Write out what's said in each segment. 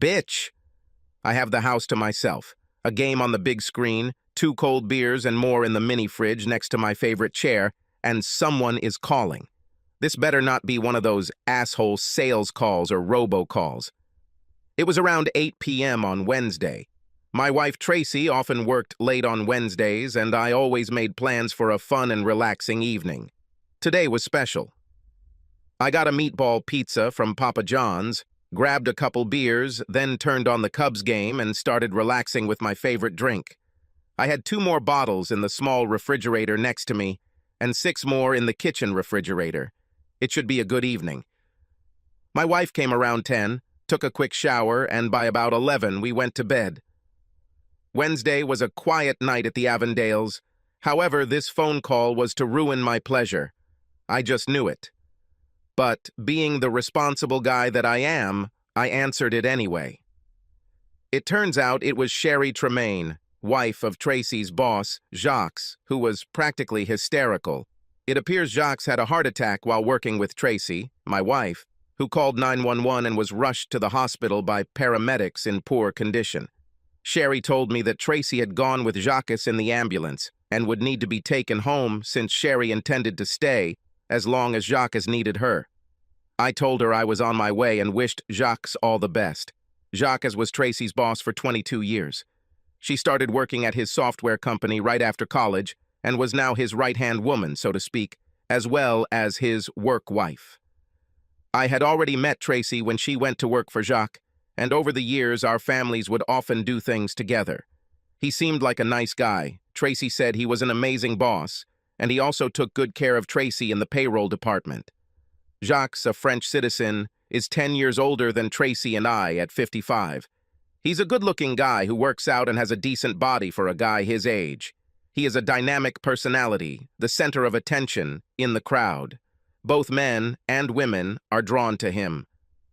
bitch. I have the house to myself, a game on the big screen, 2 cold beers and more in the mini fridge next to my favorite chair, and someone is calling. This better not be one of those asshole sales calls or robocalls. It was around 8 p.m. on Wednesday. My wife Tracy often worked late on Wednesdays, and I always made plans for a fun and relaxing evening. Today was special. I got a meatball pizza from Papa John's, grabbed a couple beers, then turned on the Cubs game and started relaxing with my favorite drink. I had 2 more bottles in the small refrigerator next to me, and 6 more in the kitchen refrigerator. It should be a good evening. My wife came around 10, took a quick shower, and by about 11 we went to bed. Wednesday was a quiet night at the Avondales. However, this phone call was to ruin my pleasure. I just knew it. But, being the responsible guy that I am, I answered it anyway. It turns out it was Sherry Tremaine, wife of Tracy's boss, Jacques, who was practically hysterical. It appears Jacques had a heart attack while working with Tracy, my wife, who called 911 and was rushed to the hospital by paramedics in poor condition. Sherry told me that Tracy had gone with Jacques in the ambulance and would need to be taken home since Sherry intended to stay as long as Jacques needed her. I told her I was on my way and wished Jacques all the best. Jacques was Tracy's boss for 22 years. She started working at his software company right after college and was now his right-hand woman, so to speak, as well as his work wife. I had already met Tracy when she went to work for Jacques, and over the years our families would often do things together. He seemed like a nice guy. Tracy said he was an amazing boss, and he also took good care of Tracy in the payroll department. Jacques, a French citizen, is 10 years older than Tracy and I at 55. He's a good-looking guy who works out and has a decent body for a guy his age. He is a dynamic personality, the center of attention in the crowd. Both men and women are drawn to him.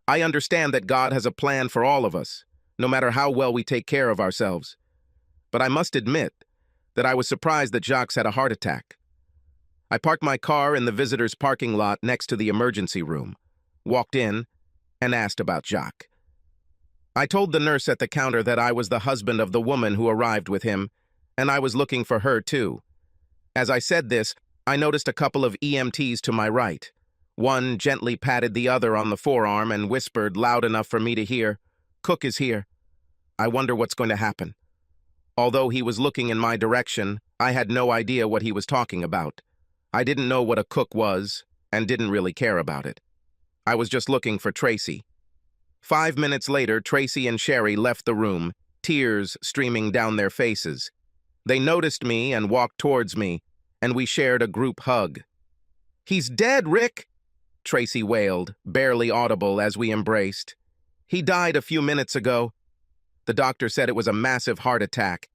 I understand that God has a plan for all of us, no matter how well we take care of ourselves. But I must admit that I was surprised that Jacques had a heart attack. I parked my car in the visitor's parking lot next to the emergency room, walked in, and asked about Jacques. I told the nurse at the counter that I was the husband of the woman who arrived with him, and I was looking for her too. As I said this, I noticed a couple of EMTs to my right. One gently patted the other on the forearm and whispered loud enough for me to hear, "Cook is here." I wonder what's going to happen. Although he was looking in my direction, I had no idea what he was talking about. I didn't know what a cook was, and didn't really care about it. I was just looking for Tracy. 5 minutes later, Tracy and Sherry left the room, tears streaming down their faces. They noticed me and walked towards me, and we shared a group hug. "He's dead, Rick!" Tracy wailed, barely audible as we embraced. "He died a few minutes ago." The doctor said it was a massive heart attack.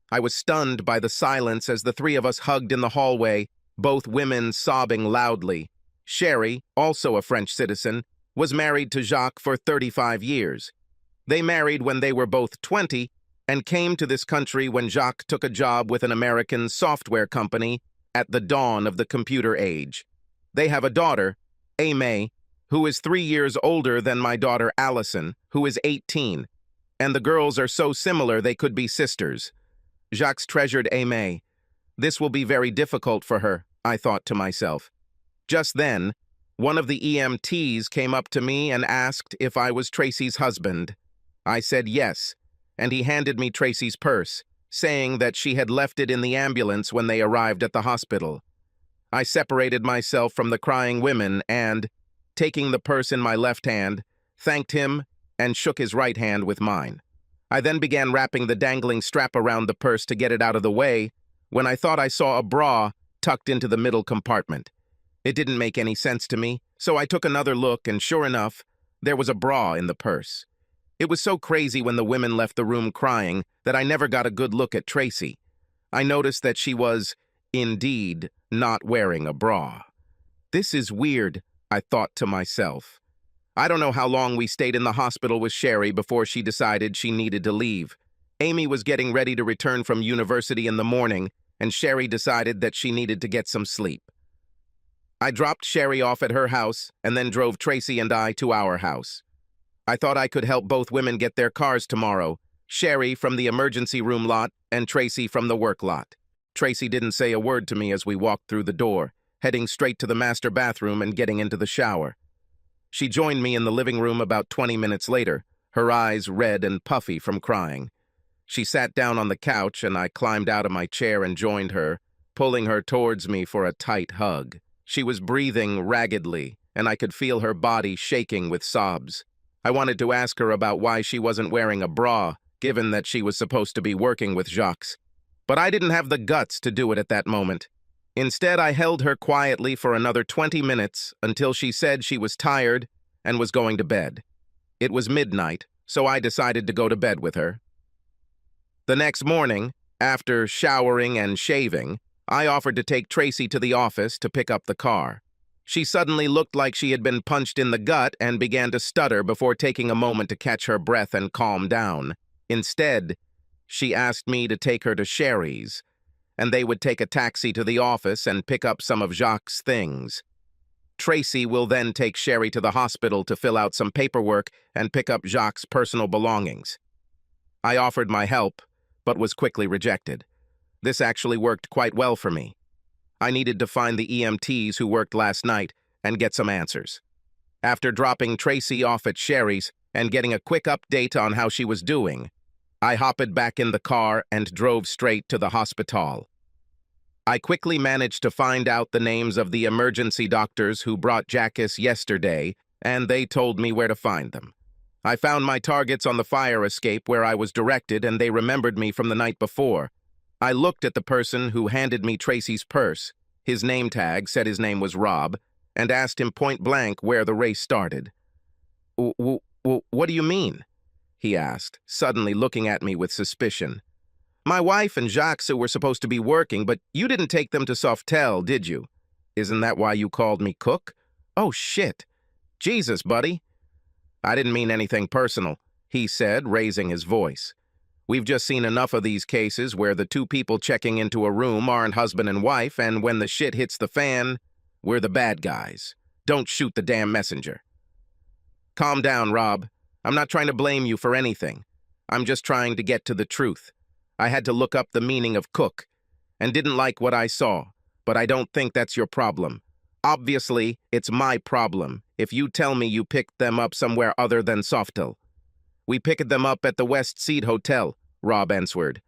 I was stunned by the silence as the 3 of us hugged in the hallway, both women sobbing loudly. Sherry, also a French citizen, was married to Jacques for 35 years. They married when they were both 20 and came to this country when Jacques took a job with an American software company at the dawn of the computer age. They have a daughter, Aimee, who is 3 years older than my daughter Allison, who is 18, and the girls are so similar they could be sisters. Jacques treasured Aimee. This will be very difficult for her, I thought to myself. Just then, one of the EMTs came up to me and asked if I was Tracy's husband. I said yes, and he handed me Tracy's purse, saying that she had left it in the ambulance when they arrived at the hospital. I separated myself from the crying women and, taking the purse in my left hand, thanked him and shook his right hand with mine. I then began wrapping the dangling strap around the purse to get it out of the way when I thought I saw a bra tucked into the middle compartment. It didn't make any sense to me, so I took another look and sure enough, there was a bra in the purse. It was so crazy when the women left the room crying that I never got a good look at Tracy. I noticed that she was, indeed, not wearing a bra. This is weird, I thought to myself. I don't know how long we stayed in the hospital with Sherry before she decided she needed to leave. Amy was getting ready to return from university in the morning, and Sherry decided that she needed to get some sleep. I dropped Sherry off at her house and then drove Tracy and I to our house. I thought I could help both women get their cars tomorrow. Sherry from the emergency room lot and Tracy from the work lot. Tracy didn't say a word to me as we walked through the door, heading straight to the master bathroom and getting into the shower. She joined me in the living room about 20 minutes later, her eyes red and puffy from crying. She sat down on the couch and I climbed out of my chair and joined her, pulling her towards me for a tight hug. She was breathing raggedly, and I could feel her body shaking with sobs. I wanted to ask her about why she wasn't wearing a bra, given that she was supposed to be working with Jacques. But I didn't have the guts to do it at that moment. Instead, I held her quietly for another 20 minutes until she said she was tired and was going to bed. It was midnight, so I decided to go to bed with her. The next morning, after showering and shaving, I offered to take Tracy to the office to pick up the car. She suddenly looked like she had been punched in the gut and began to stutter before taking a moment to catch her breath and calm down. Instead, she asked me to take her to Sherry's, and they would take a taxi to the office and pick up some of Jacques' things. Tracy will then take Sherry to the hospital to fill out some paperwork and pick up Jacques' personal belongings. I offered my help, but was quickly rejected. This actually worked quite well for me. I needed to find the EMTs who worked last night and get some answers. After dropping Tracy off at Sherry's and getting a quick update on how she was doing, I hopped back in the car and drove straight to the hospital. I quickly managed to find out the names of the emergency doctors who brought Jacques yesterday, and they told me where to find them. I found my targets on the fire escape where I was directed, and they remembered me from the night before. I looked at the person who handed me Tracy's purse. His name tag said his name was Rob, and asked him point blank where the race started. What do you mean?" he asked, suddenly looking at me with suspicion. "My wife and Jacques were supposed to be working, but you didn't take them to Softel, did you? Isn't that why you called me Cook? Oh, shit. Jesus, buddy." "I didn't mean anything personal," he said, raising his voice. "We've just seen enough of these cases where the two people checking into a room aren't husband and wife, and when the shit hits the fan, we're the bad guys. Don't shoot the damn messenger." "Calm down, Rob. I'm not trying to blame you for anything. I'm just trying to get to the truth. I had to look up the meaning of cook, and didn't like what I saw, but I don't think that's your problem. Obviously, it's my problem if you tell me you picked them up somewhere other than Softel." "We picked them up at the West Seed Hotel," Rob answered.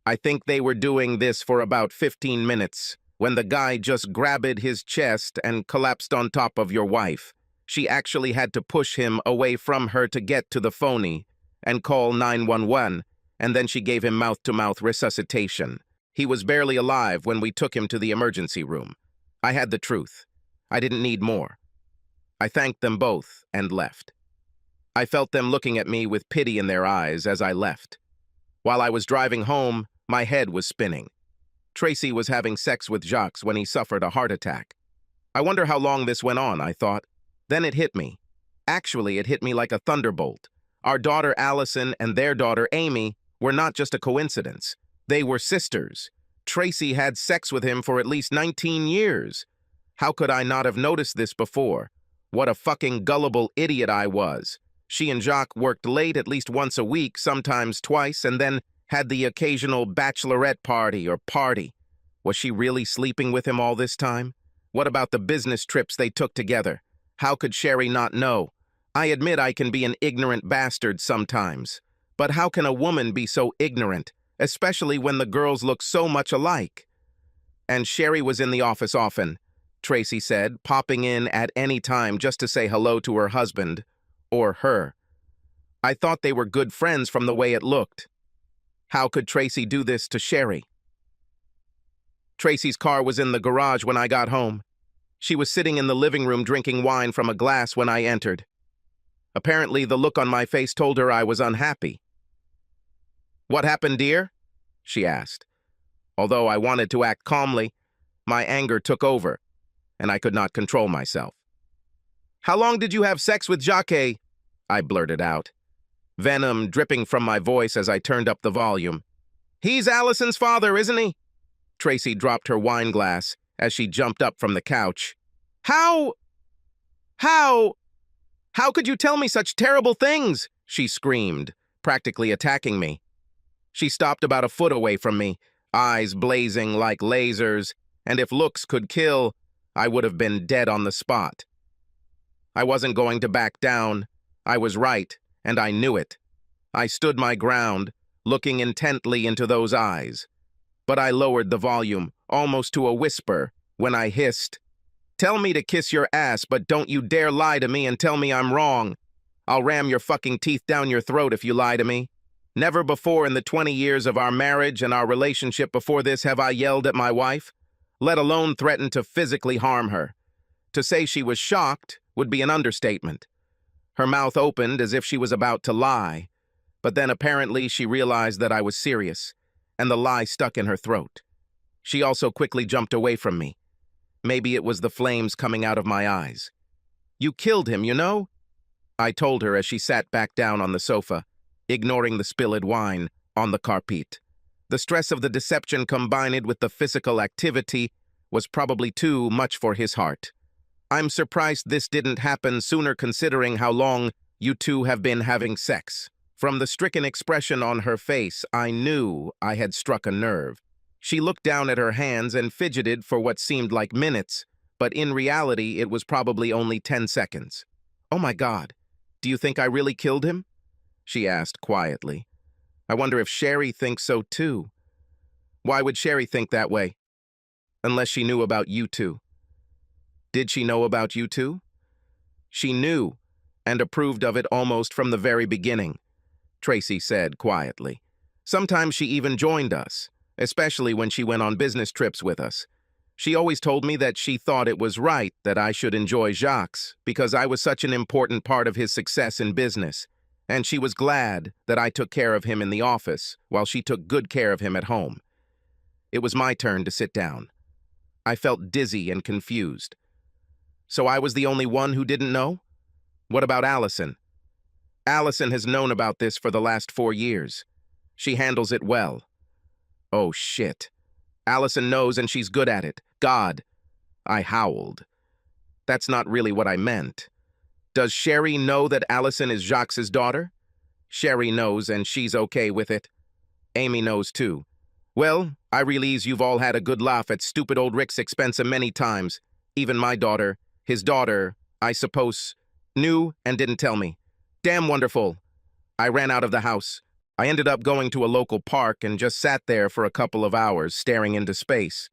"I think they were doing this for about 15 minutes, when the guy just grabbed his chest and collapsed on top of your wife. She actually had to push him away from her to get to the phony and call 911, and then she gave him mouth-to-mouth resuscitation. He was barely alive when we took him to the emergency room. I had the truth. I didn't need more." I thanked them both and left. I felt them looking at me with pity in their eyes as I left. While I was driving home, my head was spinning. Tracy was having sex with Jacques when he suffered a heart attack. I wonder how long this went on, I thought. Then it hit me. Actually, it hit me like a thunderbolt. Our daughter Allison and their daughter Amy were not just a coincidence. They were sisters. Tracy had sex with him for at least 19 years. How could I not have noticed this before? What a fucking gullible idiot I was. She and Jacques worked late at least once a week, sometimes twice, and then had the occasional bachelorette party or party. Was she really sleeping with him all this time? What about the business trips they took together? How could Sherry not know? I admit I can be an ignorant bastard sometimes. But how can a woman be so ignorant, especially when the girls look so much alike? And Sherry was in the office often, Tracy said, popping in at any time just to say hello to her husband, or her. I thought they were good friends from the way it looked. How could Tracy do this to Sherry? Tracy's car was in the garage when I got home. She was sitting in the living room drinking wine from a glass when I entered. Apparently, the look on my face told her I was unhappy. "What happened, dear?" she asked. Although I wanted to act calmly, my anger took over, and I could not control myself. "How long did you have sex with Jacques?" I blurted out, venom dripping from my voice as I turned up the volume. "He's Allison's father, isn't he?" Tracy dropped her wine glass as she jumped up from the couch. How How could you tell me such terrible things? She screamed, practically attacking me. She stopped about a foot away from me, eyes blazing like lasers, and if looks could kill, I would have been dead on the spot. I wasn't going to back down. I was right, and I knew it. I stood my ground, looking intently into those eyes. But I lowered the volume, almost to a whisper, when I hissed, "Tell me to kiss your ass, but don't you dare lie to me and tell me I'm wrong. I'll ram your fucking teeth down your throat if you lie to me." Never before in the 20 years of our marriage and our relationship before this have I yelled at my wife, let alone threatened to physically harm her. To say she was shocked would be an understatement. Her mouth opened as if she was about to lie, but then apparently she realized that I was serious, and the lie stuck in her throat. She also quickly jumped away from me. Maybe it was the flames coming out of my eyes. "You killed him, you know?" I told her as she sat back down on the sofa, ignoring the spilled wine on the carpet. The stress of the deception combined with the physical activity was probably too much for his heart. "I'm surprised this didn't happen sooner considering how long you two have been having sex." From the stricken expression on her face, I knew I had struck a nerve. She looked down at her hands and fidgeted for what seemed like minutes, but in reality it was probably only 10 seconds. "Oh my God, do you think I really killed him?" she asked quietly. "I wonder if Sherry thinks so too." "Why would Sherry think that way?" "Unless she knew about you two." "Did she know about you two?" "She knew, and approved of it almost from the very beginning," Tracy said quietly. "Sometimes she even joined us, especially when she went on business trips with us. She always told me that she thought it was right that I should enjoy Jacques because I was such an important part of his success in business, and she was glad that I took care of him in the office while she took good care of him at home." It was my turn to sit down. I felt dizzy and confused. So I was the only one who didn't know? What about Allison? Allison has known about this for the last 4 years. She handles it well. Oh shit. Allison knows and she's good at it. God. I howled. That's not really what I meant. Does Sherry know that Allison is Jacques' daughter? Sherry knows and she's okay with it. Amy knows too. Well, I realize you've all had a good laugh at stupid old Rick's expense many times. Even my daughter, his daughter, I suppose, knew and didn't tell me. Damn wonderful. I ran out of the house. I ended up going to a local park and just sat there for a couple of hours staring into space.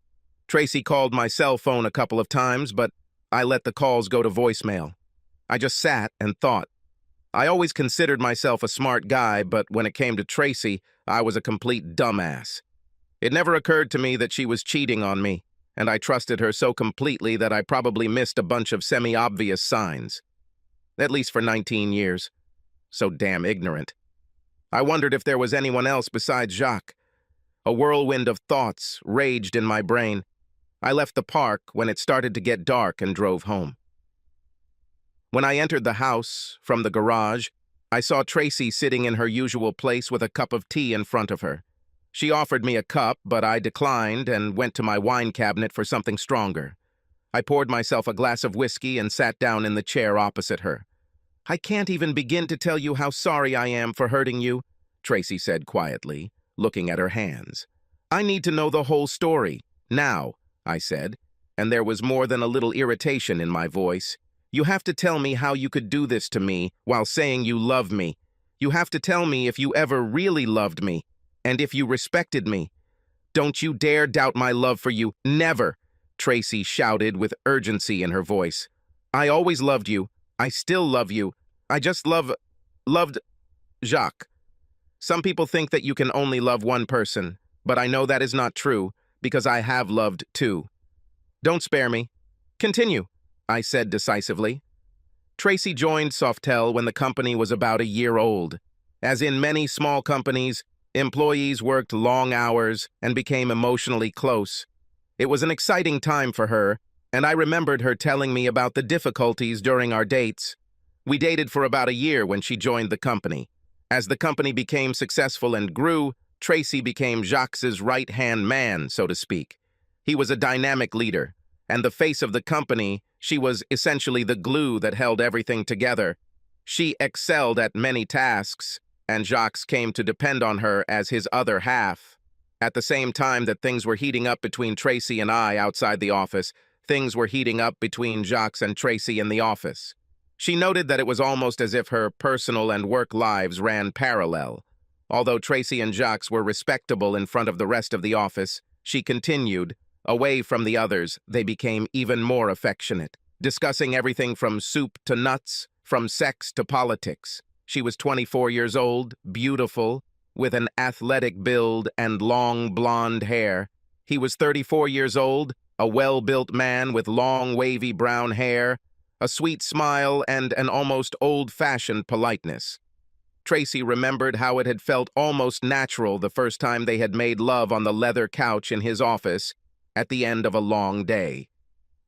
Tracy called my cell phone a couple of times, but I let the calls go to voicemail. I just sat and thought. I always considered myself a smart guy, but when it came to Tracy, I was a complete dumbass. It never occurred to me that she was cheating on me, and I trusted her so completely that I probably missed a bunch of semi-obvious signs. At least for 19 years. So damn ignorant. I wondered if there was anyone else besides Jacques. A whirlwind of thoughts raged in my brain. I left the park when it started to get dark and drove home. When I entered the house from the garage, I saw Tracy sitting in her usual place with a cup of tea in front of her. She offered me a cup, but I declined and went to my wine cabinet for something stronger. I poured myself a glass of whiskey and sat down in the chair opposite her. "I can't even begin to tell you how sorry I am for hurting you," Tracy said quietly, looking at her hands. "I need to know the whole story. Now," I said, and there was more than a little irritation in my voice. "You have to tell me how you could do this to me while saying you love me. You have to tell me if you ever really loved me, and if you respected me. Don't you dare doubt my love for you. Never!" Tracy shouted with urgency in her voice. "I always loved you. I still love you. I just loved Jacques. Some people think that you can only love one person, but I know that is not true, because I have loved two. Don't spare me. Continue," I said decisively. Tracy joined Softel when the company was about a year old. As in many small companies, employees worked long hours and became emotionally close. It was an exciting time for her, and I remembered her telling me about the difficulties during our dates. We dated for about a year when she joined the company. As the company became successful and grew, Tracy became Jacques' right-hand man, so to speak. He was a dynamic leader, and the face of the company. She was essentially the glue that held everything together. She excelled at many tasks, and Jacques came to depend on her as his other half. At the same time that things were heating up between Tracy and I outside the office, things were heating up between Jacques and Tracy in the office. She noted that it was almost as if her personal and work lives ran parallel. Although Tracy and Jacques were respectable in front of the rest of the office, she continued, away from the others, they became even more affectionate, discussing everything from soup to nuts, from sex to politics. She was 24 years old, beautiful, with an athletic build and long blonde hair. He was 34 years old, a well-built man with long wavy brown hair, a sweet smile, and an almost old-fashioned politeness. Tracy remembered how it had felt almost natural the first time they had made love on the leather couch in his office at the end of a long day.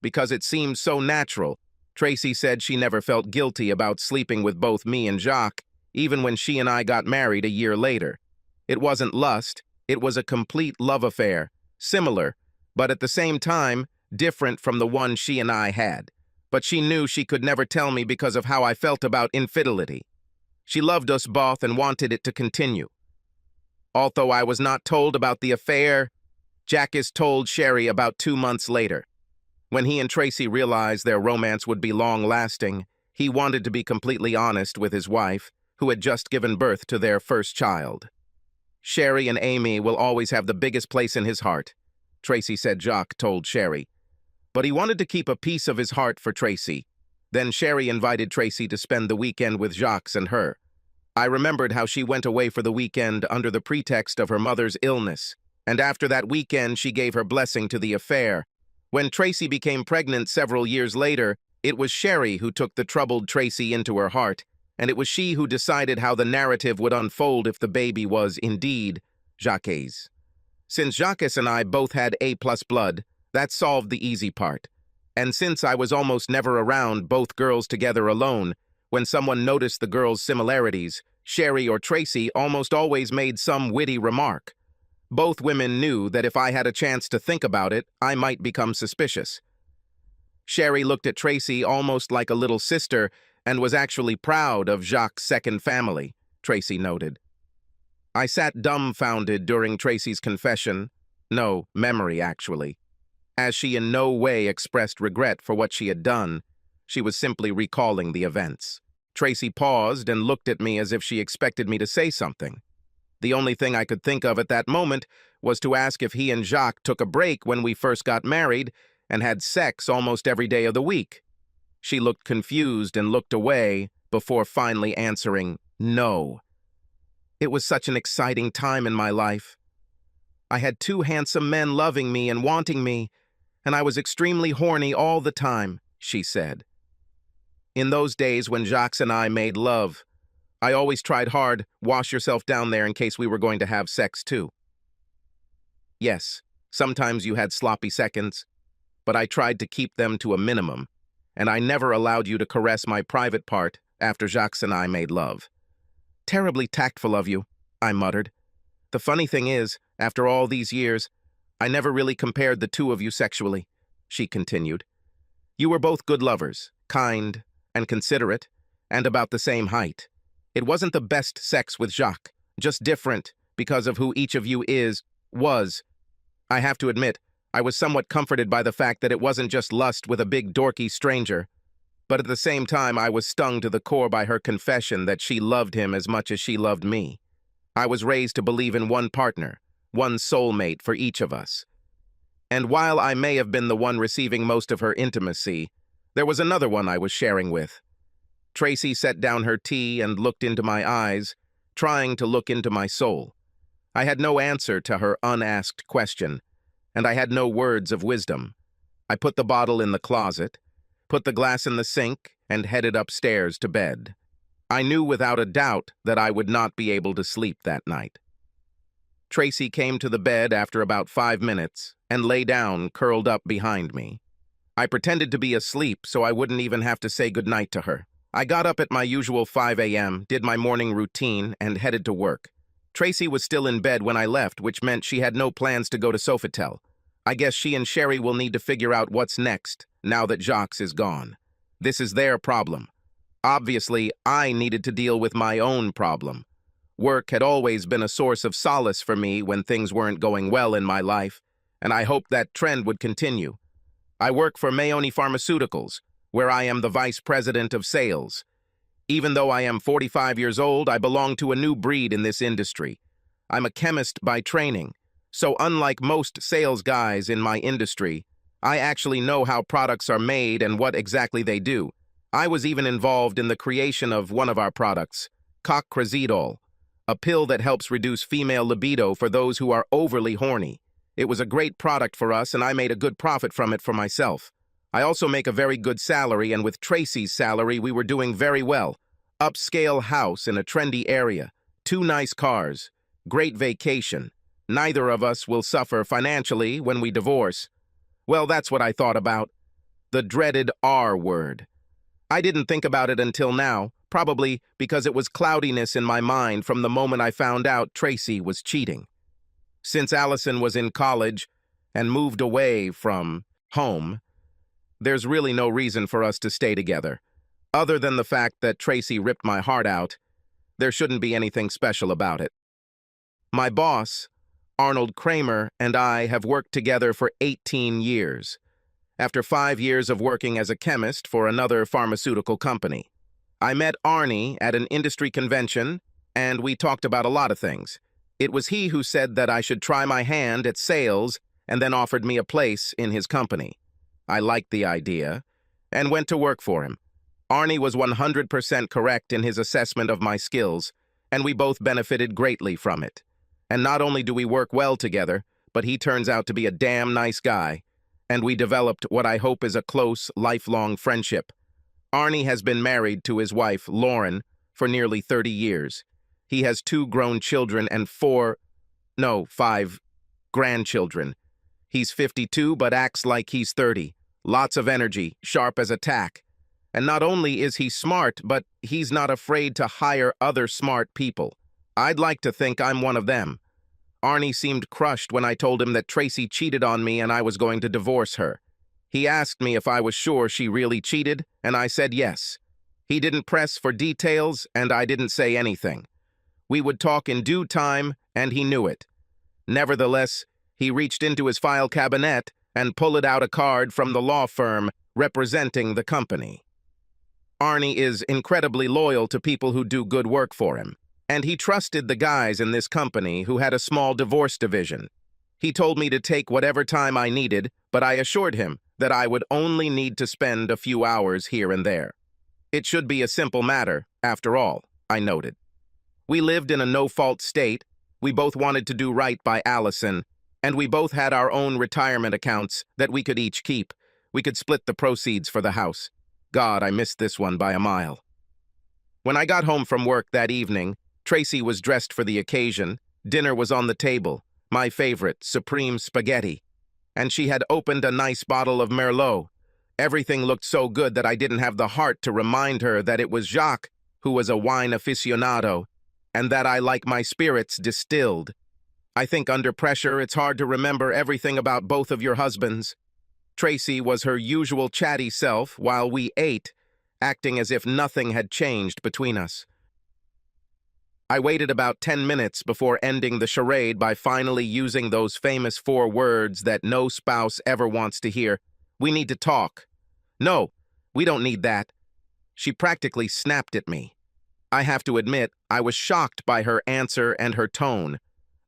Because it seemed so natural, Tracy said she never felt guilty about sleeping with both me and Jacques, even when she and I got married a year later. It wasn't lust, it was a complete love affair, similar, but at the same time, different from the one she and I had. But she knew she could never tell me because of how I felt about infidelity. She loved us both and wanted it to continue. Although I was not told about the affair, Jacques told Sherry about 2 months later. When he and Tracy realized their romance would be long-lasting, he wanted to be completely honest with his wife, who had just given birth to their first child. Sherry and Amy will always have the biggest place in his heart, Tracy said Jacques told Sherry. But he wanted to keep a piece of his heart for Tracy. Then Sherry invited Tracy to spend the weekend with Jacques and her. I remembered how she went away for the weekend under the pretext of her mother's illness, and after that weekend she gave her blessing to the affair. When Tracy became pregnant several years later, it was Sherry who took the troubled Tracy into her heart, and it was she who decided how the narrative would unfold if the baby was indeed Jacques'. Since Jacques and I both had A+ blood, that solved the easy part. And since I was almost never around both girls together alone, when someone noticed the girls' similarities, Sherry or Tracy almost always made some witty remark. Both women knew that if I had a chance to think about it, I might become suspicious. Sherry looked at Tracy almost like a little sister and was actually proud of Jacques' second family, Tracy noted. I sat dumbfounded during Tracy's confession, no, memory actually. As she in no way expressed regret for what she had done, she was simply recalling the events. Tracy paused and looked at me as if she expected me to say something. The only thing I could think of at that moment was to ask if he and Jacques took a break when we first got married and had sex almost every day of the week. She looked confused and looked away before finally answering, no. It was such an exciting time in my life. I had 2 handsome men loving me and wanting me, and I was extremely horny all the time, she said. In those days when Jacques and I made love, I always tried hard, wash yourself down there in case we were going to have sex too. Yes, sometimes you had sloppy seconds, but I tried to keep them to a minimum, and I never allowed you to caress my private part after Jacques and I made love. Terribly tactful of you, I muttered. The funny thing is, after all these years, I never really compared the two of you sexually, she continued. You were both good lovers, kind and considerate, and about the same height. It wasn't the best sex with Jacques, just different because of who each of you was. I have to admit, I was somewhat comforted by the fact that it wasn't just lust with a big dorky stranger, but at the same time I was stung to the core by her confession that she loved him as much as she loved me. I was raised to believe in one partner, one soulmate for each of us. And while I may have been the one receiving most of her intimacy, there was another one I was sharing with. Tracy set down her tea and looked into my eyes, trying to look into my soul. I had no answer to her unasked question, and I had no words of wisdom. I put the bottle in the closet, put the glass in the sink, and headed upstairs to bed. I knew without a doubt that I would not be able to sleep that night. Tracy came to the bed after about 5 minutes and lay down, curled up behind me. I pretended to be asleep so I wouldn't even have to say goodnight to her. I got up at my usual 5 a.m., did my morning routine, and headed to work. Tracy was still in bed when I left, which meant she had no plans to go to Sofitel. I guess she and Sherry will need to figure out what's next, now that Jacques is gone. This is their problem. Obviously, I needed to deal with my own problem. Work had always been a source of solace for me when things weren't going well in my life, and I hoped that trend would continue. I work for Mayoni Pharmaceuticals, where I am the vice president of sales. Even though I am 45 years old, I belong to a new breed in this industry. I'm a chemist by training, so unlike most sales guys in my industry, I actually know how products are made and what exactly they do. I was even involved in the creation of one of our products, cockcrazidol, a pill that helps reduce female libido for those who are overly horny. It was a great product for us, and I made a good profit from it for myself. I also make a very good salary, and with Tracy's salary, we were doing very well. Upscale house in a trendy area, 2 nice cars, great vacation. Neither of us will suffer financially when we divorce. Well, that's what I thought about. The dreaded R word. I didn't think about it until now, probably because it was cloudiness in my mind from the moment I found out Tracy was cheating. Since Allison was in college and moved away from home, there's really no reason for us to stay together. Other than the fact that Tracy ripped my heart out, there shouldn't be anything special about it. My boss, Arnold Kramer, and I have worked together for 18 years, after 5 years of working as a chemist for another pharmaceutical company. I met Arnie at an industry convention, and we talked about a lot of things. It was he who said that I should try my hand at sales and then offered me a place in his company. I liked the idea and went to work for him. Arnie was 100% correct in his assessment of my skills, and we both benefited greatly from it. And not only do we work well together, but he turns out to be a damn nice guy, and we developed what I hope is a close, lifelong friendship. Arnie has been married to his wife, Lauren, for nearly 30 years. He has 2 grown children and 5 grandchildren. He's 52 but acts like he's 30. Lots of energy, sharp as a tack. And not only is he smart, but he's not afraid to hire other smart people. I'd like to think I'm one of them. Arnie seemed crushed when I told him that Tracy cheated on me and I was going to divorce her. He asked me if I was sure she really cheated, and I said yes. He didn't press for details, and I didn't say anything. We would talk in due time, and he knew it. Nevertheless, he reached into his file cabinet and pulled out a card from the law firm representing the company. Arnie is incredibly loyal to people who do good work for him, and he trusted the guys in this company who had a small divorce division. He told me to take whatever time I needed, but I assured him that I would only need to spend a few hours here and there. It should be a simple matter, after all, I noted. We lived in a no-fault state, we both wanted to do right by Allison, and we both had our own retirement accounts that we could each keep. We could split the proceeds for the house. God, I missed this one by a mile. When I got home from work that evening, Tracy was dressed for the occasion, dinner was on the table, my favorite, supreme spaghetti, and she had opened a nice bottle of Merlot. Everything looked so good that I didn't have the heart to remind her that it was Jacques who was a wine aficionado, and that I like my spirits distilled. I think under pressure it's hard to remember everything about both of your husbands. Tracy was her usual chatty self while we ate, acting as if nothing had changed between us. I waited about 10 minutes before ending the charade by finally using those famous 4 words that no spouse ever wants to hear. We need to talk. No, we don't need that. She practically snapped at me. I have to admit, I was shocked by her answer and her tone.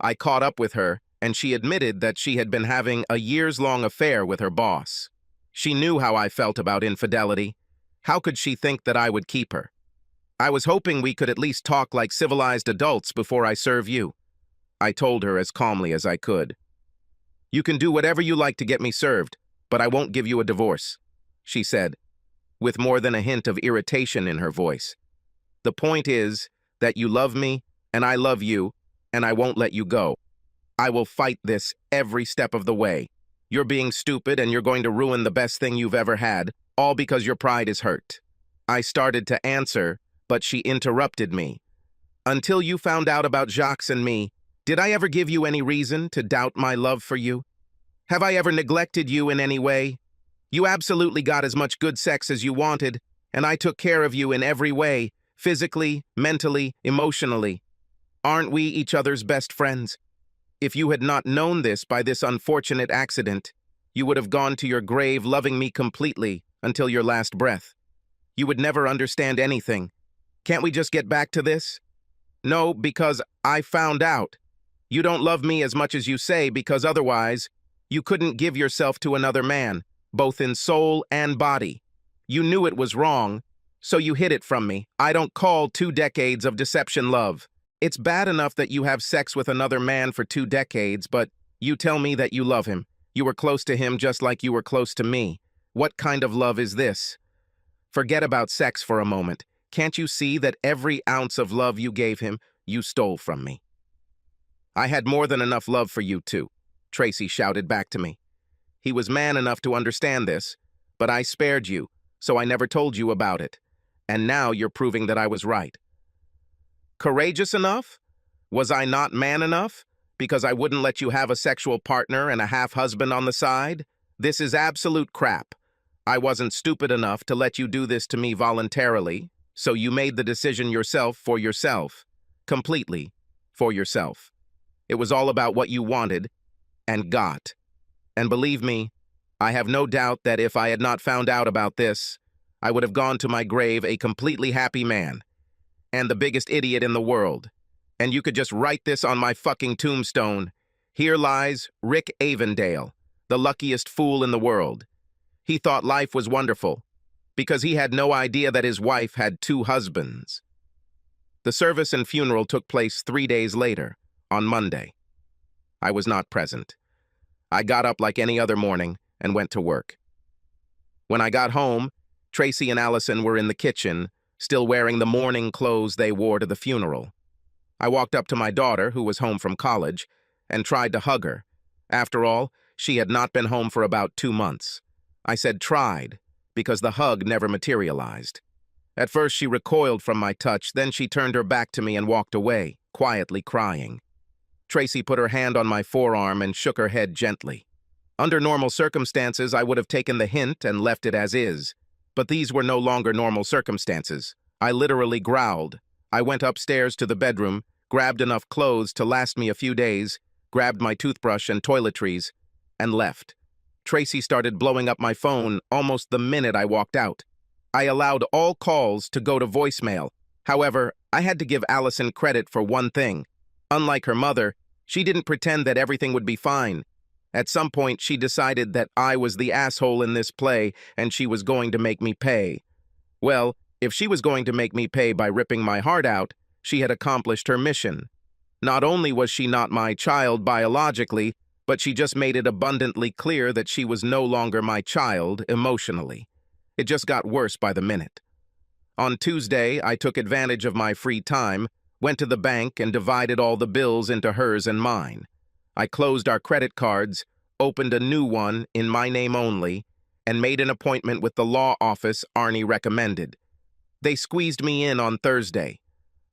I caught up with her, and she admitted that she had been having a years-long affair with her boss. She knew how I felt about infidelity. How could she think that I would keep her? I was hoping we could at least talk like civilized adults before I serve you. I told her as calmly as I could. You can do whatever you like to get me served, but I won't give you a divorce, she said, with more than a hint of irritation in her voice. The point is that you love me, and I love you, and I won't let you go. I will fight this every step of the way. You're being stupid, and you're going to ruin the best thing you've ever had, all because your pride is hurt. I started to answer, but she interrupted me. Until you found out about Jacques and me, did I ever give you any reason to doubt my love for you? Have I ever neglected you in any way? You absolutely got as much good sex as you wanted, And I took care of you in every way, physically, mentally, emotionally. Aren't we each other's best friends? If you had not known this by this unfortunate accident, you would have gone to your grave loving me completely until your last breath. You would never understand anything. Can't we just get back to this? No, because I found out. You don't love me as much as you say because otherwise, you couldn't give yourself to another man, both in soul and body. You knew it was wrong, so you hid it from me. I don't call 2 decades of deception love. It's bad enough that you have sex with another man for 2 decades, but you tell me that you love him. You were close to him just like you were close to me. What kind of love is this? Forget about sex for a moment. Can't you see that every ounce of love you gave him, you stole from me? I had more than enough love for you, too, Tracy shouted back to me. He was man enough to understand this, but I spared you, so I never told you about it. And now you're proving that I was right. Courageous enough? Was I not man enough? Because I wouldn't let you have a sexual partner and a half-husband on the side? This is absolute crap. I wasn't stupid enough to let you do this to me voluntarily, so you made the decision yourself for yourself. Completely for yourself. It was all about what you wanted and got. And believe me, I have no doubt that if I had not found out about this, I would have gone to my grave a completely happy man and the biggest idiot in the world. And you could just write this on my fucking tombstone. Here lies Rick Avondale, the luckiest fool in the world. He thought life was wonderful because he had no idea that his wife had 2 husbands. The service and funeral took place 3 days later, on Monday. I was not present. I got up like any other morning and went to work. When I got home, Tracy and Allison were in the kitchen, still wearing the mourning clothes they wore to the funeral. I walked up to my daughter, who was home from college, and tried to hug her. After all, she had not been home for about 2 months. I said tried, because the hug never materialized. At first she recoiled from my touch, then she turned her back to me and walked away, quietly crying. Tracy put her hand on my forearm and shook her head gently. Under normal circumstances, I would have taken the hint and left it as is. But these were no longer normal circumstances. I literally growled. I went upstairs to the bedroom, grabbed enough clothes to last me a few days, grabbed my toothbrush and toiletries, and left. Tracy started blowing up my phone almost the minute I walked out. I allowed all calls to go to voicemail. However, I had to give Allison credit for one thing. Unlike her mother, she didn't pretend that everything would be fine. At some point, she decided that I was the asshole in this play and she was going to make me pay. Well, if she was going to make me pay by ripping my heart out, she had accomplished her mission. Not only was she not my child biologically, but she just made it abundantly clear that she was no longer my child emotionally. It just got worse by the minute. On Tuesday, I took advantage of my free time, went to the bank and divided all the bills into hers and mine. I closed our credit cards, opened a new one in my name only, and made an appointment with the law office Arnie recommended. They squeezed me in on Thursday.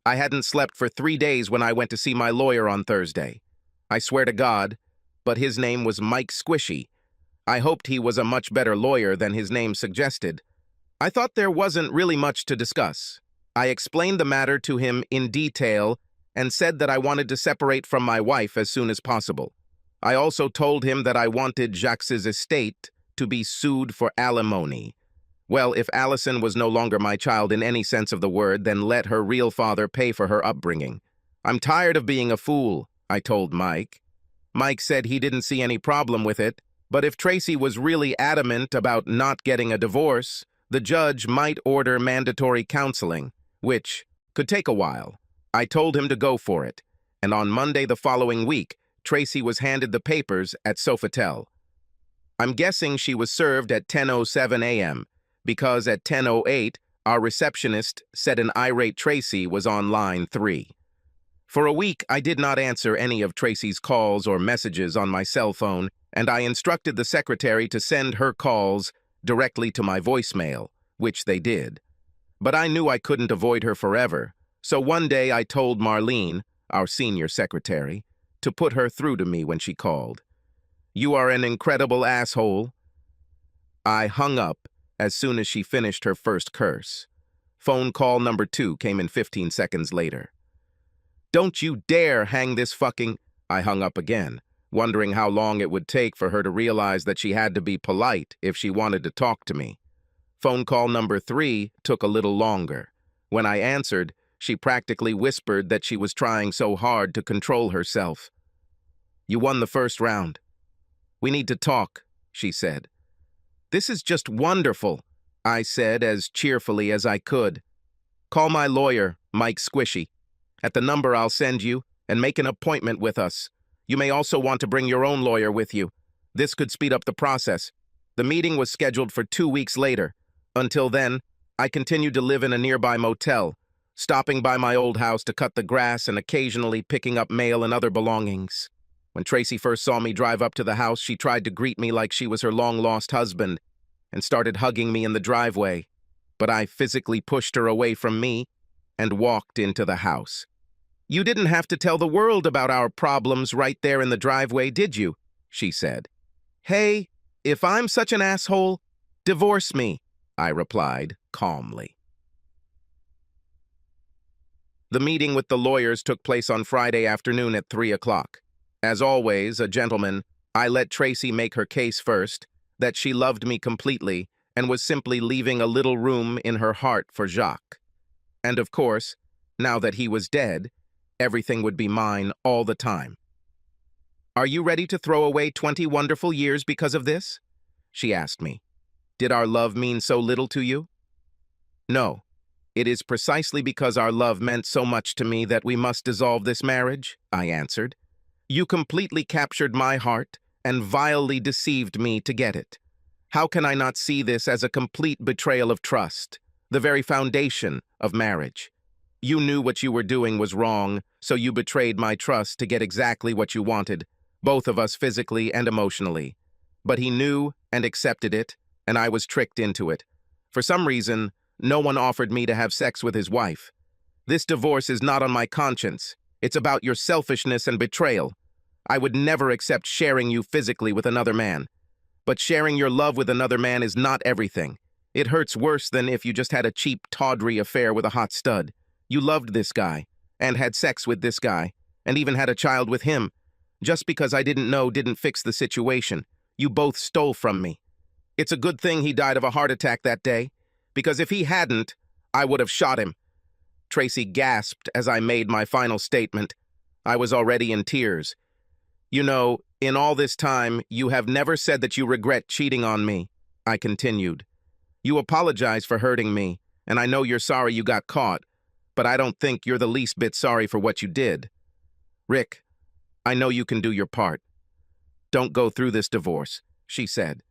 I hadn't slept for 3 days when I went to see my lawyer on Thursday. I swear to God, but his name was Mike Squishy. I hoped he was a much better lawyer than his name suggested. I thought there wasn't really much to discuss. I explained the matter to him in detail and said that I wanted to separate from my wife as soon as possible. I also told him that I wanted Jacques' estate to be sued for alimony. Well, if Allison was no longer my child in any sense of the word, then let her real father pay for her upbringing. I'm tired of being a fool, I told Mike. Mike said he didn't see any problem with it, but if Tracy was really adamant about not getting a divorce, the judge might order mandatory counseling, which could take a while. I told him to go for it, and on Monday the following week, Tracy was handed the papers at Sofitel. I'm guessing she was served at 10:07 a.m., because at 10:08, our receptionist said an irate Tracy was on line 3. For a week, I did not answer any of Tracy's calls or messages on my cell phone, and I instructed the secretary to send her calls directly to my voicemail, which they did. But I knew I couldn't avoid her forever, so one day I told Marlene, our senior secretary, to put her through to me when she called. "You are an incredible asshole." I hung up as soon as she finished her first curse. Phone call number 2 came in 15 seconds later. "Don't you dare hang this fucking—" I hung up again, wondering how long it would take for her to realize that she had to be polite if she wanted to talk to me. Phone call number 3 took a little longer. When I answered, she practically whispered that she was trying so hard to control herself. "You won the first round. We need to talk," she said. "This is just wonderful," I said as cheerfully as I could. "Call my lawyer, Mike Squishy, at the number I'll send you, and make an appointment with us. You may also want to bring your own lawyer with you. This could speed up the process." The meeting was scheduled for 2 weeks later. Until then, I continued to live in a nearby motel, stopping by my old house to cut the grass and occasionally picking up mail and other belongings. When Tracy first saw me drive up to the house, she tried to greet me like she was her long-lost husband and started hugging me in the driveway, but I physically pushed her away from me and walked into the house. "You didn't have to tell the world about our problems right there in the driveway, did you?" she said. "Hey, if I'm such an asshole, divorce me," I replied calmly. The meeting with the lawyers took place on Friday afternoon at 3 o'clock. As always, a gentleman, I let Tracy make her case first, that she loved me completely and was simply leaving a little room in her heart for Jacques. And of course, now that he was dead, everything would be mine all the time. "Are you ready to throw away 20 wonderful years because of this?" she asked me. "Did our love mean so little to you?" "No. It is precisely because our love meant so much to me that we must dissolve this marriage," I answered. "You completely captured my heart and vilely deceived me to get it. How can I not see this as a complete betrayal of trust, the very foundation of marriage? You knew what you were doing was wrong, so you betrayed my trust to get exactly what you wanted, both of us physically and emotionally. But he knew and accepted it, and I was tricked into it. For some reason, no one offered me to have sex with his wife. This divorce is not on my conscience. It's about your selfishness and betrayal. I would never accept sharing you physically with another man. But sharing your love with another man is not everything. It hurts worse than if you just had a cheap, tawdry affair with a hot stud. You loved this guy, and had sex with this guy, and even had a child with him. Just because I didn't know didn't fix the situation. You both stole from me. It's a good thing he died of a heart attack that day, because if he hadn't, I would have shot him." Tracy gasped as I made my final statement. I was already in tears. "You know, in all this time, you have never said that you regret cheating on me," I continued. "You apologize for hurting me, and I know you're sorry you got caught, but I don't think you're the least bit sorry for what you did. Rick, I know you can do your part. Don't go through this divorce," she said.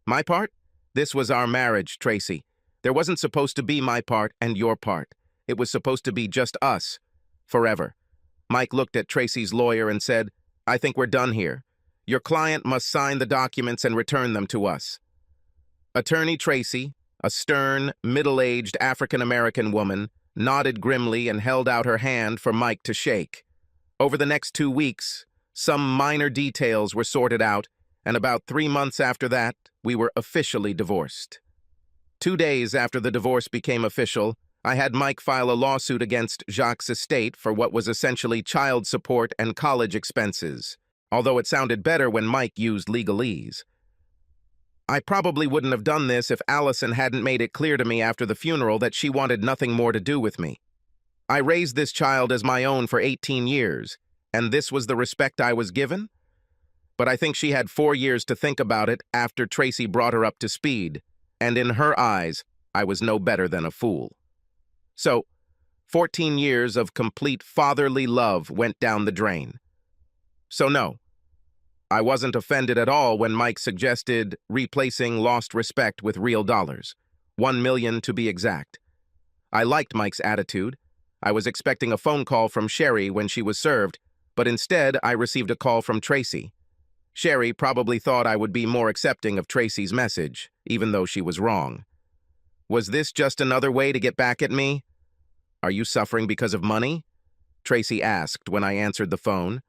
"My part? This was our marriage, Tracy. There wasn't supposed to be my part and your part. It was supposed to be just us, forever." Mike looked at Tracy's lawyer and said, "I think we're done here. Your client must sign the documents and return them to us." Attorney Tracy, a stern, middle-aged African-American woman, nodded grimly and held out her hand for Mike to shake. Over the next 2 weeks, some minor details were sorted out, and about 3 months after that, we were officially divorced. 2 days after the divorce became official, I had Mike file a lawsuit against Jacques' estate for what was essentially child support and college expenses, although it sounded better when Mike used legalese. I probably wouldn't have done this if Allison hadn't made it clear to me after the funeral that she wanted nothing more to do with me. I raised this child as my own for 18 years, and this was the respect I was given? But I think she had 4 years to think about it after Tracy brought her up to speed, and in her eyes, I was no better than a fool. So, 14 years of complete fatherly love went down the drain. So no, I wasn't offended at all when Mike suggested replacing lost respect with real dollars, 1 million to be exact. I liked Mike's attitude. I was expecting a phone call from Sherry when she was served, but instead I received a call from Tracy. Sherry probably thought I would be more accepting of Tracy's message, even though she was wrong. Was this just another way to get back at me? "Are you suffering because of money?" Tracy asked when I answered the phone.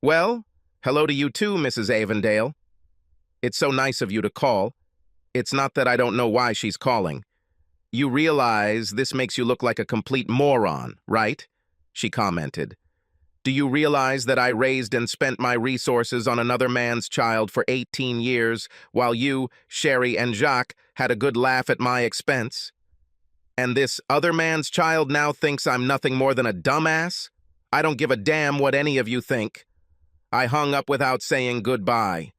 "Well, hello to you too, Mrs. Avondale. It's so nice of you to call. It's not that I don't know why she's calling. You realize this makes you look like a complete moron, right? She commented. Do you realize that I raised and spent my resources on another man's child for 18 years, while you, Sherry, and Jacques had a good laugh at my expense? And this other man's child now thinks I'm nothing more than a dumbass? I don't give a damn what any of you think. I hung up without saying goodbye.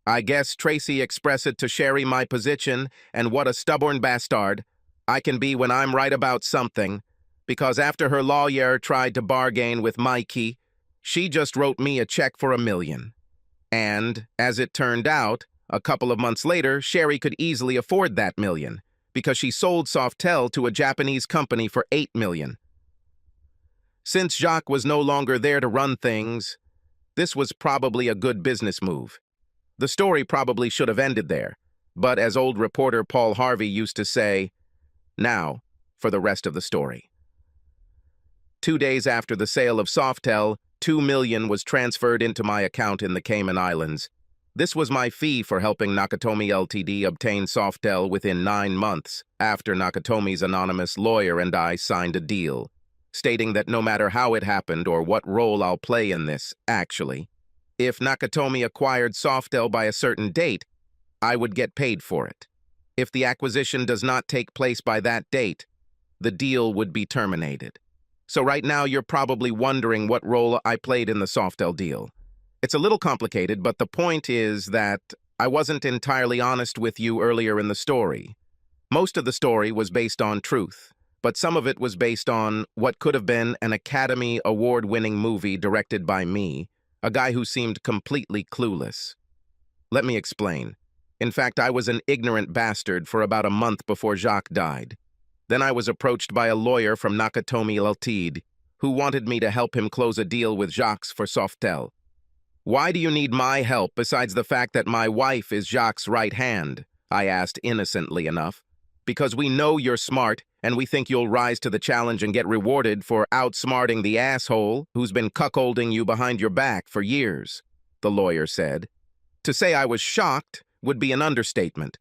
I guess Tracy expressed to Sherry my position, and what a stubborn bastard I can be when I'm right about something, because after her lawyer tried to bargain with Mikey, she just wrote me a check for $1 million. And, as it turned out, a couple of months later, Sherry could easily afford that $1 million, because she sold Softel to a Japanese company for $8 million. Since Jacques was no longer there to run things, this was probably a good business move. The story probably should have ended there, but as old reporter Paul Harvey used to say, now for the rest of the story. 2 days after the sale of Softel, $2 million was transferred into my account in the Cayman Islands. This was my fee for helping Nakatomi Ltd. obtain Softel within 9 months after Nakatomi's anonymous lawyer and I signed a deal, stating that no matter how it happened or what role I'll play in this, actually, if Nakatomi acquired Softel by a certain date, I would get paid for it. If the acquisition does not take place by that date, the deal would be terminated. So right now you're probably wondering what role I played in the Softel deal. It's a little complicated, but the point is that I wasn't entirely honest with you earlier in the story. Most of the story was based on truth, but some of it was based on what could have been an Academy Award-winning movie directed by me, a guy who seemed completely clueless. Let me explain. In fact, I was an ignorant bastard for about a month before Jacques died. Then I was approached by a lawyer from Nakatomi Ltd. Who wanted me to help him close a deal with Jacques for Softel. Why do you need my help besides the fact that my wife is Jacques' right hand? I asked innocently enough. Because we know you're smart, and we think you'll rise to the challenge and get rewarded for outsmarting the asshole who's been cuckolding you behind your back for years, the lawyer said. To say I was shocked would be an understatement.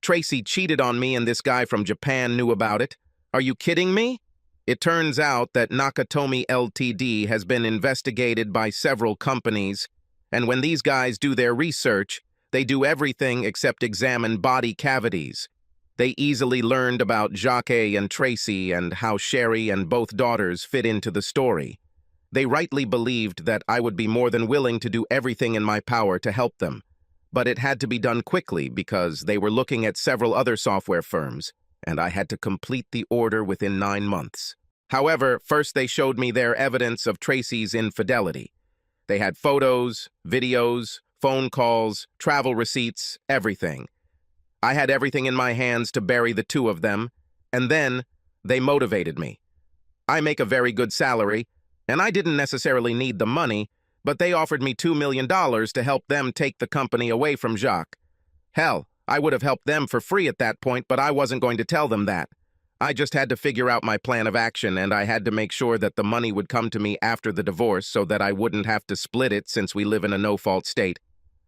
Tracy cheated on me and this guy from Japan knew about it. Are you kidding me? It turns out that Nakatomi Ltd. Has been investigated by several companies, and when these guys do their research, they do everything except examine body cavities. They easily learned about Jacques and Tracy and how Sherry and both daughters fit into the story. They rightly believed that I would be more than willing to do everything in my power to help them. But it had to be done quickly because they were looking at several other software firms, and I had to complete the order within 9 months. However, first they showed me their evidence of Tracy's infidelity. They had photos, videos, phone calls, travel receipts, everything. I had everything in my hands to bury the two of them, and then they motivated me. I make a very good salary, and I didn't necessarily need the money, but they offered me $2 million to help them take the company away from Jacques. Hell, I would have helped them for free at that point, but I wasn't going to tell them that. I just had to figure out my plan of action, and I had to make sure that the money would come to me after the divorce so that I wouldn't have to split it since we live in a no-fault state.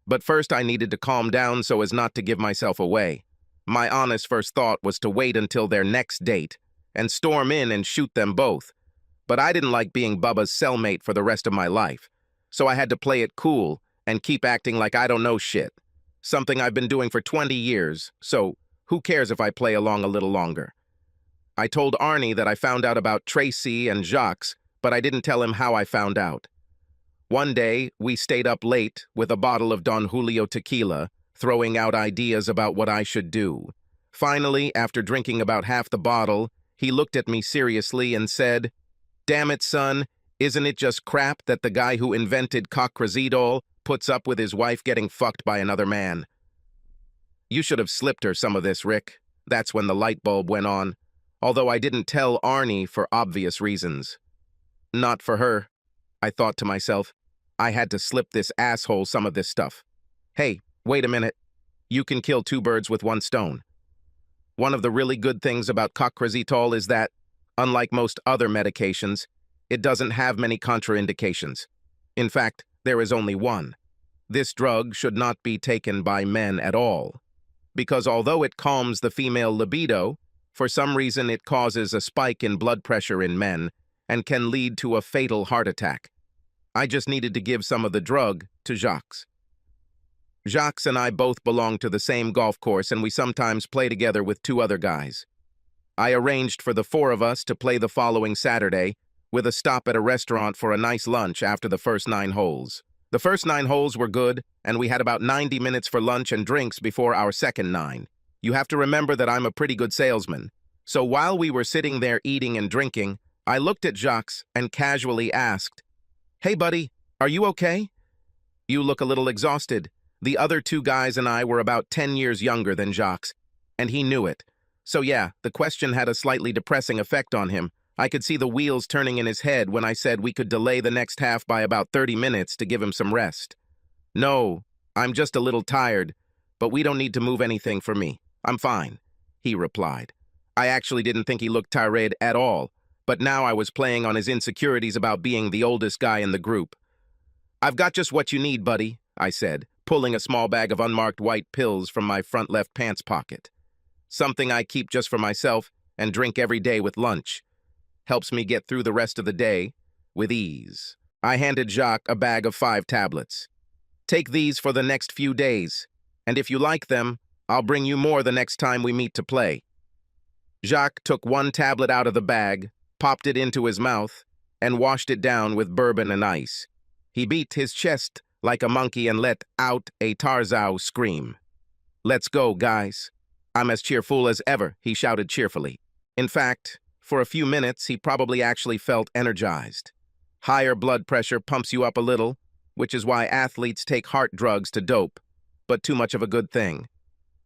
But first I needed to calm down so as not to give myself away. My honest first thought was to wait until their next date and storm in and shoot them both. But I didn't like being Bubba's cellmate for the rest of my life. So I had to play it cool and keep acting like I don't know shit. Something I've been doing for 20 years, so who cares if I play along a little longer? I told Arnie that I found out about Tracy and Jacques, but I didn't tell him how I found out. One day, we stayed up late with a bottle of Don Julio tequila, throwing out ideas about what I should do. Finally, after drinking about half the bottle, he looked at me seriously and said, "Damn it, son. Isn't it just crap that the guy who invented cockrazidol puts up with his wife getting fucked by another man?" You should have slipped her some of this, Rick. That's when the light bulb went on, although I didn't tell Arnie for obvious reasons. Not for her, I thought to myself. I had to slip this asshole some of this stuff. Hey, wait a minute. You can kill 2 birds with 1 stone. One of the really good things about cockrazidol is that, unlike most other medications, it doesn't have many contraindications. In fact, there is only one. This drug should not be taken by men at all. because although it calms the female libido, for some reason it causes a spike in blood pressure in men and can lead to a fatal heart attack. I just needed to give some of the drug to Jacques. Jacques and I both belong to the same golf course, and we sometimes play together with 2 other guys. I arranged for the 4 of us to play the following Saturday, with a stop at a restaurant for a nice lunch after the first 9 holes. The first 9 holes were good, and we had about 90 minutes for lunch and drinks before our second 9. You have to remember that I'm a pretty good salesman. So while we were sitting there eating and drinking, I looked at Jacques and casually asked, "Hey buddy, are you okay? You look a little exhausted." The other 2 guys and I were about 10 years younger than Jacques, and he knew it. So yeah, the question had a slightly depressing effect on him. I could see the wheels turning in his head when I said we could delay the next half by about 30 minutes to give him some rest. "No, I'm just a little tired, but we don't need to move anything for me. I'm fine," he replied. I actually didn't think he looked tired at all, but now I was playing on his insecurities about being the oldest guy in the group. "I've got just what you need, buddy," I said, pulling a small bag of unmarked white pills from my front left pants pocket. "Something I keep just for myself and drink every day with lunch. Helps me get through the rest of the day with ease." I handed Jacques a bag of 5 tablets. "Take these for the next few days, and if you like them, I'll bring you more the next time we meet to play." Jacques took 1 tablet out of the bag, popped it into his mouth, and washed it down with bourbon and ice. He beat his chest like a monkey and let out a Tarzan scream. "Let's go, guys. I'm as cheerful as ever," he shouted cheerfully. In fact, for a few minutes, he probably actually felt energized. Higher blood pressure pumps you up a little, which is why athletes take heart drugs to dope, but too much of a good thing.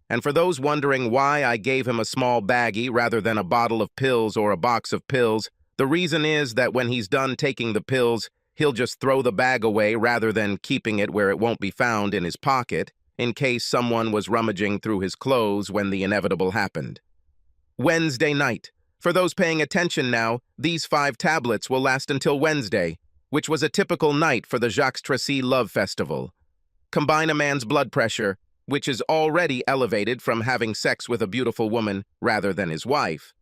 And for those wondering why I gave him a small baggie rather than a bottle of pills or a box of pills, the reason is that when he's done taking the pills, he'll just throw the bag away rather than keeping it where it won't be found in his pocket, in case someone was rummaging through his clothes when the inevitable happened. Wednesday night. For those paying attention now, these 5 tablets will last until Wednesday, which was a typical night for the Jacques Tracy Love Festival. Combine a man's blood pressure, which is already elevated from having sex with a beautiful woman rather than his wife,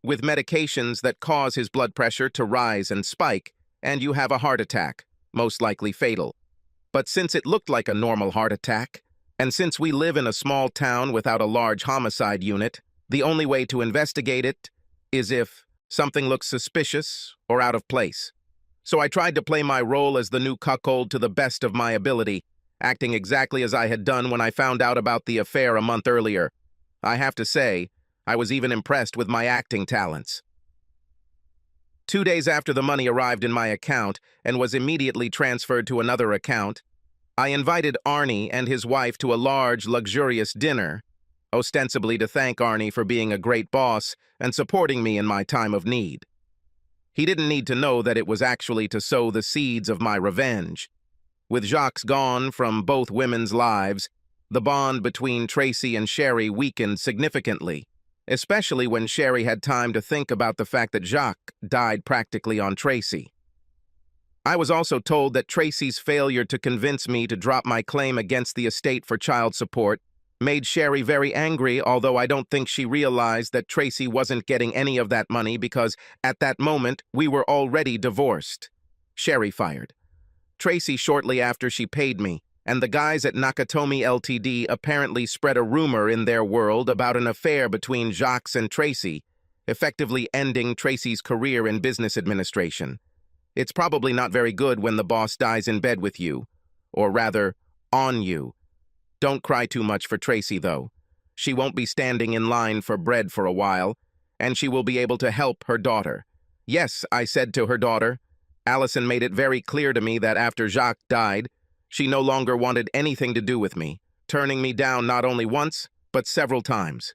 with medications that cause his blood pressure to rise and spike, and you have a heart attack, most likely fatal. But since it looked like a normal heart attack, and since we live in a small town without a large homicide unit, the only way to investigate it is if something looks suspicious or out of place. So I tried to play my role as the new cuckold to the best of my ability, acting exactly as I had done when I found out about the affair a month earlier. I have to say, I was even impressed with my acting talents. 2 days after the money arrived in my account and was immediately transferred to another account, I invited Arnie and his wife to a large, luxurious dinner, ostensibly to thank Arnie for being a great boss and supporting me in my time of need. He didn't need to know that it was actually to sow the seeds of my revenge. With Jacques gone from both women's lives, the bond between Tracy and Sherry weakened significantly, especially when Sherry had time to think about the fact that Jacques died practically on Tracy. I was also told that Tracy's failure to convince me to drop my claim against the estate for child support made Sherry very angry, although I don't think she realized that Tracy wasn't getting any of that money because at that moment we were already divorced. Sherry fired Tracy shortly after she paid me, and the guys at Nakatomi Ltd. Apparently spread a rumor in their world about an affair between Jacques and Tracy, effectively ending Tracy's career in business administration. It's probably not very good when the boss dies in bed with you, or rather, on you. Don't cry too much for Tracy, though. She won't be standing in line for bread for a while, and she will be able to help her daughter. Yes, I said to her daughter. Allison made it very clear to me that after Jacques died, she no longer wanted anything to do with me, turning me down not only once, but several times.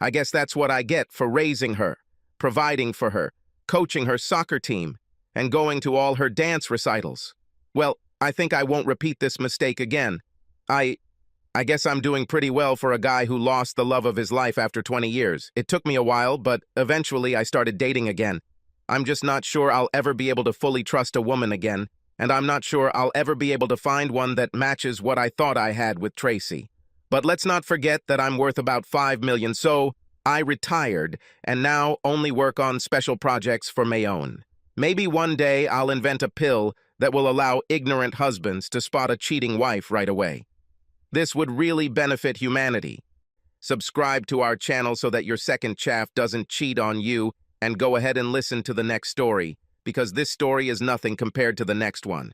I guess that's what I get for raising her, providing for her, coaching her soccer team, and going to all her dance recitals. Well, I think I won't repeat this mistake again. I guess I'm doing pretty well for a guy who lost the love of his life after 20 years. It took me a while, but eventually I started dating again. I'm just not sure I'll ever be able to fully trust a woman again, and I'm not sure I'll ever be able to find one that matches what I thought I had with Tracy. But let's not forget that I'm worth about 5 million, so I retired and now only work on special projects for Mayonne. Maybe one day I'll invent a pill that will allow ignorant husbands to spot a cheating wife right away. This would really benefit humanity. Subscribe to our channel so that your second chaff doesn't cheat on you, and go ahead and listen to the next story, because this story is nothing compared to the next one.